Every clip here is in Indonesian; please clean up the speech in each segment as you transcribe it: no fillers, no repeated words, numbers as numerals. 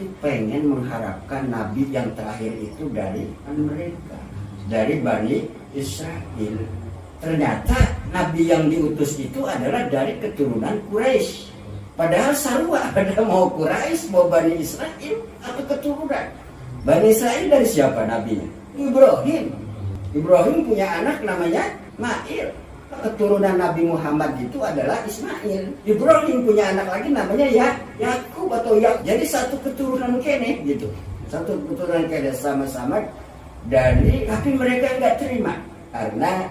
itu pengen mengharapkan nabi yang terakhir itu dari mereka, dari Bani Israel. Ternyata nabi yang diutus itu adalah dari keturunan Quraisy. Padahal sarua ada mau Quraisy, mau Bani Israel atau keturunan. Bani Israel dari siapa nabinya? Ibrahim. Ibrahim punya anak namanya Ismail. Keturunan Nabi Muhammad itu adalah Ismail. Ibrahim punya anak lagi namanya Yakub atau Yakub. Jadi satu keturunan kene gitu. Satu keturunan kene sama-sama dari, tapi mereka nggak terima karena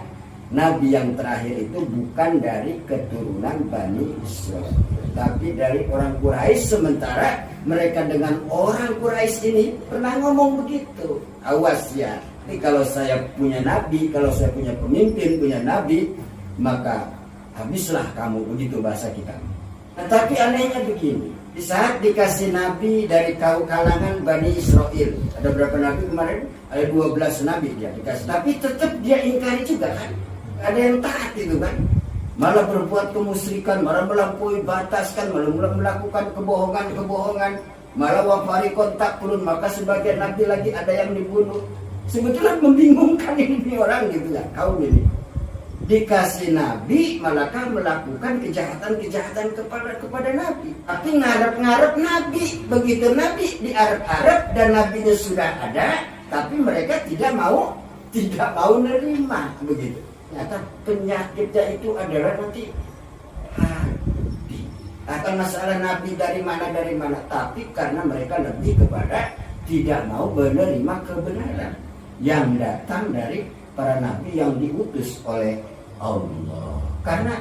Nabi yang terakhir itu bukan dari keturunan Bani Israel, tapi dari orang Quraisy. Sementara mereka dengan orang Quraisy ini pernah ngomong begitu. Awas ya, ini kalau saya punya Nabi, kalau saya punya pemimpin, punya Nabi, maka habislah kamu, begitu bahasa kita. Nah, tapi anehnya begini, di saat dikasih Nabi dari kalangan Bani Israel, ada berapa Nabi kemarin? Ada 12 Nabi dia dikasih, tapi tetap dia ingkari juga kan. Ada yang taat itu kan, malah berbuat kemusyrikan, malah melampaui batas kan, malah melakukan kebohongan, malah wafari kontak turun, maka sebagian nabi lagi ada yang dibunuh. Sebetulnya membingungkan ini orang gitu ya, kaum ini dikasih nabi malah melakukan kejahatan kepada nabi, tapi ngarep nabi. Begitu nabi diarep-arep dan nabinya sudah ada, tapi mereka tidak mau nerima begitu. Ternyata penyakitnya itu adalah nanti hati. Akan masalah nabi dari mana, tapi karena mereka lebih kepada tidak mau menerima kebenaran yang datang dari para nabi yang diutus oleh Allah. Karena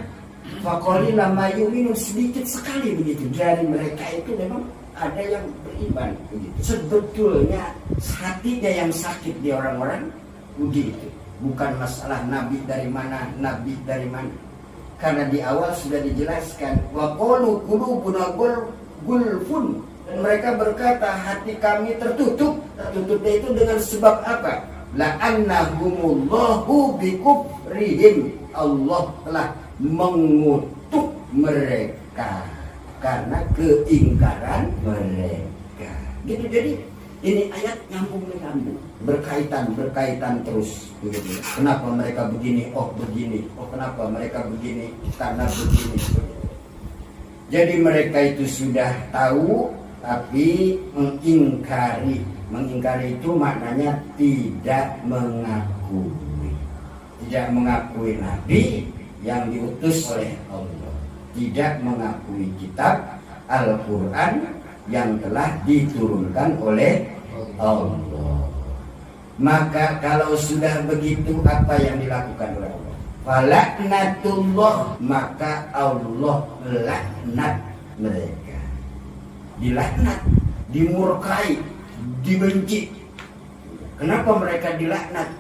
faqalilan ma yu'minun, sedikit sekali begitu dari mereka itu memang ada yang beriman begitu. Sebetulnya hatinya yang sakit di orang-orang begitu. Bukan masalah nabi dari mana. Karena di awal sudah dijelaskan wa qalu qulubuna gulfun, dan mereka berkata hati kami tertutup. Tertutupnya itu dengan sebab apa? La'annahumullahu bikufrihim, Allah telah mengutuk mereka karena keingkaran mereka. Gitu. Jadi ini ayat nyambung, berkaitan terus. Begitu. Kenapa mereka begini? Oh begini. Oh kenapa mereka begini? Karena begini. Jadi mereka itu sudah tahu tapi mengingkari. Mengingkari itu maknanya tidak mengakui nabi yang diutus oleh Allah, tidak mengakui kitab Al-Quran yang telah diturunkan oleh Allah. Maka kalau sudah begitu, apa yang dilakukan oleh Allah? Falaknatullah, maka Allah laknat mereka. Dilaknat, dimurkai, dibenci. Kenapa mereka dilaknat?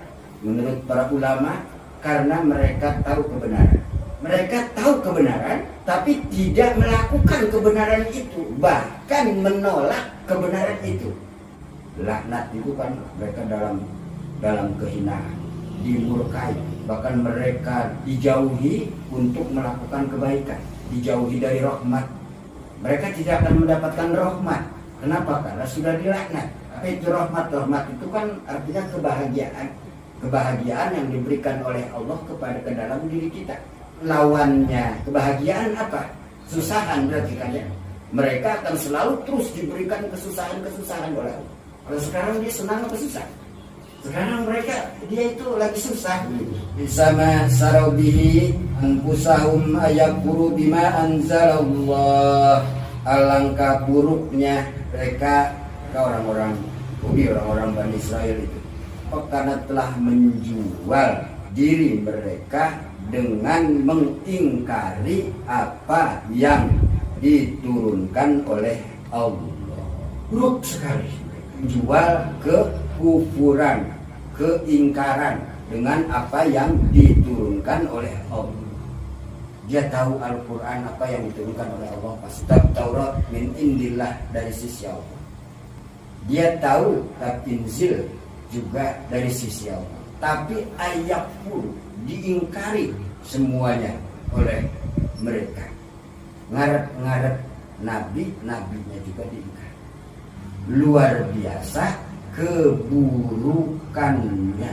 Menurut para ulama, karena mereka tahu kebenaran. Mereka tahu kebenaran, tapi tidak melakukan kebenaran itu, bahkan menolak kebenaran itu. Laknat itu kan mereka dalam kehinaan, dimurkai, bahkan mereka dijauhi untuk melakukan kebaikan, dijauhi dari rahmat. Mereka tidak akan mendapatkan rahmat. Kenapa? Karena sudah dilaknat. Apa itu rahmat? Rahmat itu kan artinya kebahagiaan yang diberikan oleh Allah ke dalam diri kita. Lawannya kebahagiaan apa? Susahan berarti kan ya. Mereka akan selalu terus diberikan kesusahan oleh Allah. Kalau sekarang dia senang apa susah? Sekarang dia itu lagi susah. Sama saraubihi anfusahum ayakuru bima anzalallah. Alangkah buruknya mereka, orang-orang Bani Israel itu, karena telah menjual diri mereka dengan mengingkari apa yang diturunkan oleh Allah. Buruk sekali, menjual kekufuran, keingkaran dengan apa yang diturunkan oleh Allah. Dia tahu Al-Quran apa yang diturunkan oleh Allah, kitab Taurat min indillah, dari sisi Allah. Dia tahu Injil juga dari sisi Allah. Tapi ayat pun diingkari semuanya oleh mereka. Ngarep nabinya juga diingkari. luar biasa keburukannya.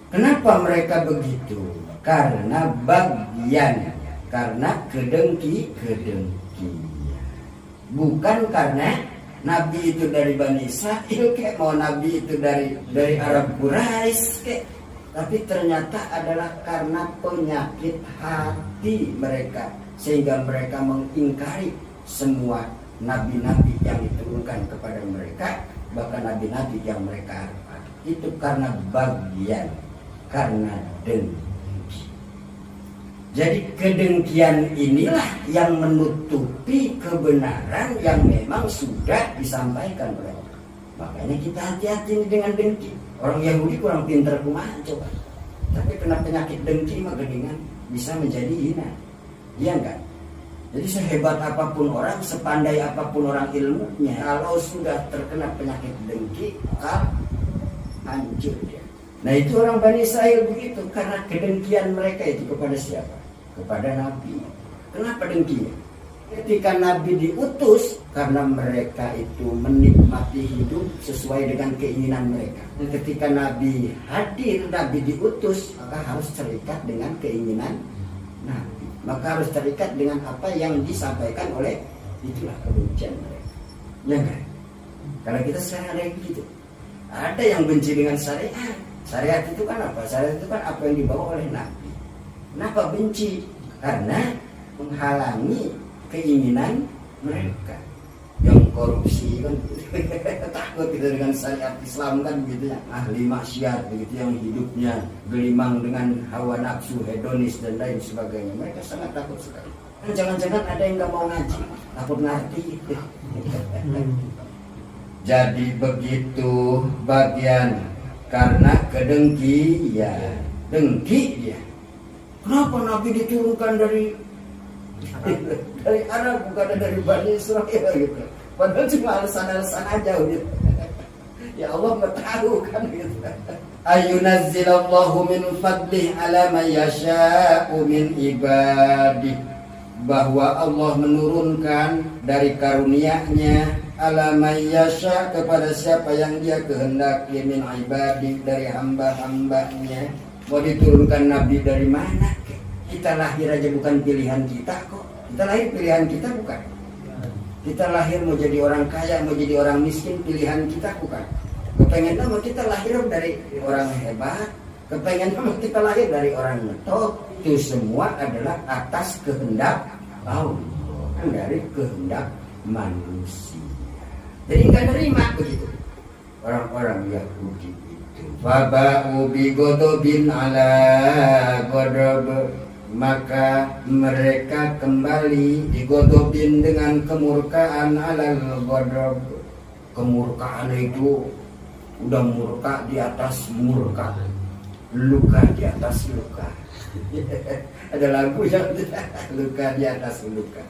Kenapa mereka begitu? Karena bagian, karena kedengkian. Bukan karena Nabi itu dari Bani Israil, kayak mau Nabi itu dari Arab Quraisy, kayak. Tapi ternyata adalah karena penyakit hati mereka, sehingga mereka mengingkari semua nabi-nabi yang diturunkan kepada mereka, bahkan nabi-nabi yang mereka harapkan. Itu karena bagian, karena dengki. Jadi kedengkian inilah yang menutupi kebenaran yang memang sudah disampaikan oleh Allah. Makanya kita hati-hati dengan dengki. Orang Yahudi kurang pintar kumaha coba. Tapi kena penyakit dengki maka dengan bisa menjadi hina. Iya enggak? Jadi sehebat apapun orang, sepandai apapun orang ilmunya, kalau sudah terkena penyakit dengki, maka hancur dia. Nah itu orang Bani Israil begitu, karena kedengkian mereka itu kepada siapa? Kepada Nabi. Kenapa dengkinya? Ketika Nabi diutus, karena mereka itu menikmati hidup sesuai dengan keinginan mereka. Ketika Nabi hadir, Nabi diutus, maka harus terikat dengan keinginan Nabi. Maka harus terikat dengan apa yang disampaikan oleh, itulah kebencian mereka. Ya kan? Kalau kita sekarang ada yang begitu. Ada yang benci dengan syariat. Syariat itu kan apa? Syariat itu kan apa yang dibawa oleh Nabi. Kenapa benci? Karena menghalangi keinginan mereka. Yang korupsi kan takut gitu dengan syariat Islam kan begitu ya. Ahli maksiat begitu yang hidupnya gelimang dengan hawa nafsu, hedonis dan lain sebagainya. Mereka sangat takut sekali. Kan jangan-jangan ada yang nggak mau ngaji, takut ngerti. Jadi begitu bagian karena kedengkian, dengki dia. Kenapa Nabi diturunkan dari Arab bukan dari Bani Israil gitu. Padahal cuma alasan-alasan aja gitu. Ya Allah tahu kan gitu. Ayunazzilallahu min fadlih ala man yasha'u min ibadih. Bahwa Allah menurunkan dari karunia-Nya ala man yasha' kepada siapa yang Dia kehendaki min ibadih dari hamba-hambanya. Mau diturunkan Nabi dari mana? Kita lahir aja bukan pilihan kita kok. Kita lahir pilihan kita bukan. Kita lahir mau jadi orang kaya, mau jadi orang miskin, pilihan kita bukan. Kepengen mau kita lahir dari orang hebat, kepengen mau kita lahir dari orang ngetop. Itu semua adalah atas kehendak Allah, dari kehendak manusia. Jadi nggak nerima begitu orang-orang Yahudi. Faba'u bi ghadabin ala ghadab, maka mereka kembali digodobin dengan kemurkaan ala ghadab. Kemurkaan itu udah murka di atas murka, luka di atas luka. Ada lagu yang luka di atas luka.